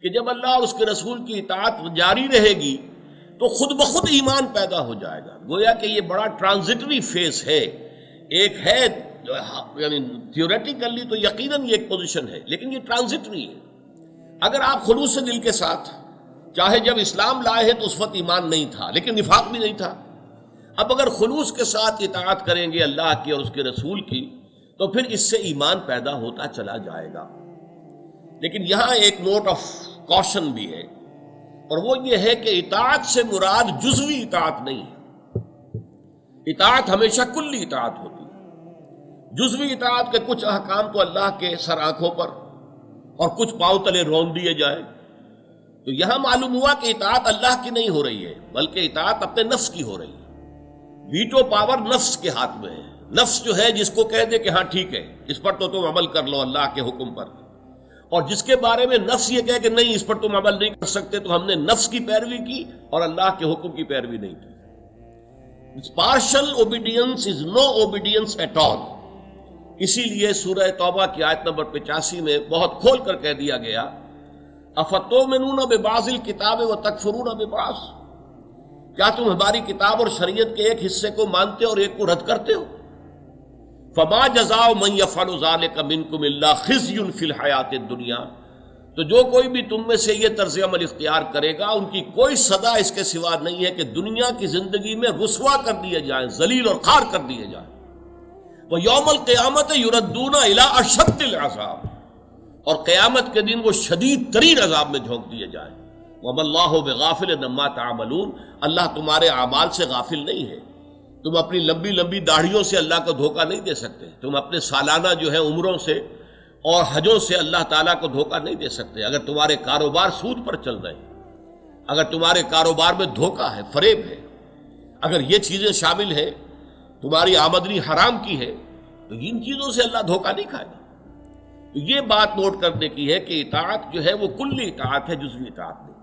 کہ جب اللہ اور اس کے رسول کی اطاعت جاری رہے گی تو خود بخود ایمان پیدا ہو جائے گا. گویا کہ یہ بڑا ٹرانزٹری فیس ہے. ایک ہے یعنی تھیوریٹیکلی تو یقیناً یہ ایک پوزیشن ہے، لیکن یہ ٹرانزٹری ہے. اگر آپ خلوص دل کے ساتھ، چاہے جب اسلام لائے ہیں تو اس وقت ایمان نہیں تھا لیکن نفاق بھی نہیں تھا، اب اگر خلوص کے ساتھ اطاعت کریں گے اللہ کی اور اس کے رسول کی تو پھر اس سے ایمان پیدا ہوتا چلا جائے گا. لیکن یہاں ایک نوٹ آف کوشن بھی ہے، اور وہ یہ ہے کہ اطاعت سے مراد جزوی اطاعت نہیں ہے. اطاعت ہمیشہ کلی اطاعت ہوتی ہے. جزوی اطاعت کے کچھ احکام تو اللہ کے سر آنکھوں پر اور کچھ پاؤں تلے رون دیے جائیں. تو یہاں معلوم ہوا کہ اطاعت اللہ کی نہیں ہو رہی ہے بلکہ اطاعت اپنے نفس کی ہو رہی ہے. ویٹو پاور نفس کے ہاتھ میں ہے. نفس جو ہے جس کو کہہ دے کہ ہاں ٹھیک ہے اس پر تو تم عمل کر لو اللہ کے حکم پر، اور جس کے بارے میں نفس یہ کہے کہ نہیں اس پر تم عمل نہیں کر سکتے، تو ہم نے نفس کی پیروی کی اور اللہ کے حکم کی پیروی نہیں کی. Partial obedience is no obedience at all. اسی لیے سورہ توبہ کی آیت نمبر 85 میں بہت کھول کر کہہ دیا گیا افتؤمنون ببعض الکتاب وتکفرون ببعض، کیا تم ہماری کتاب اور شریعت کے ایک حصے کو مانتے اور ایک کو رد کرتے ہو؟ فما جزاء من يفعل ذلك منكم الا خزي في الحیات الدنیا، تو جو کوئی بھی تم میں سے یہ طرز عمل اختیار کرے گا ان کی کوئی سزا اس کے سوا نہیں ہے کہ دنیا کی زندگی میں رسوا کر دیے جائیں، ذلیل اور خوار کر دیے جائیں. وَيَوْمَ الْقِيَامَةِ يُرَدُّونَ إِلَىٰ أَشَدِّ الْعَذَابِ، اور قیامت کے دن وہ شدید ترین عذاب میں جھونک دیے جائیں. وَمَا اللَّهُ بِغَافِلٍ عَمَّا تَعْمَلُونَ، اللہ تمہارے اعمال سے غافل نہیں ہے. تم اپنی لمبی لمبی داڑھیوں سے اللہ کو دھوکہ نہیں دے سکتے. تم اپنے سالانہ جو ہے عمروں سے اور حجوں سے اللہ تعالیٰ کو دھوکہ نہیں دے سکتے. اگر تمہارے کاروبار سود پر چل رہے ہیں، اگر تمہارے کاروبار میں دھوکہ ہے، فریب ہے، اگر یہ چیزیں شامل ہیں، تمہاری آمدنی حرام کی ہے، تو ان چیزوں سے اللہ دھوکہ نہیں کھائے گا. تو یہ بات نوٹ کرنے کی ہے کہ اطاعت جو ہے وہ کلی اطاعت ہے، جزوی اطاعت نہیں.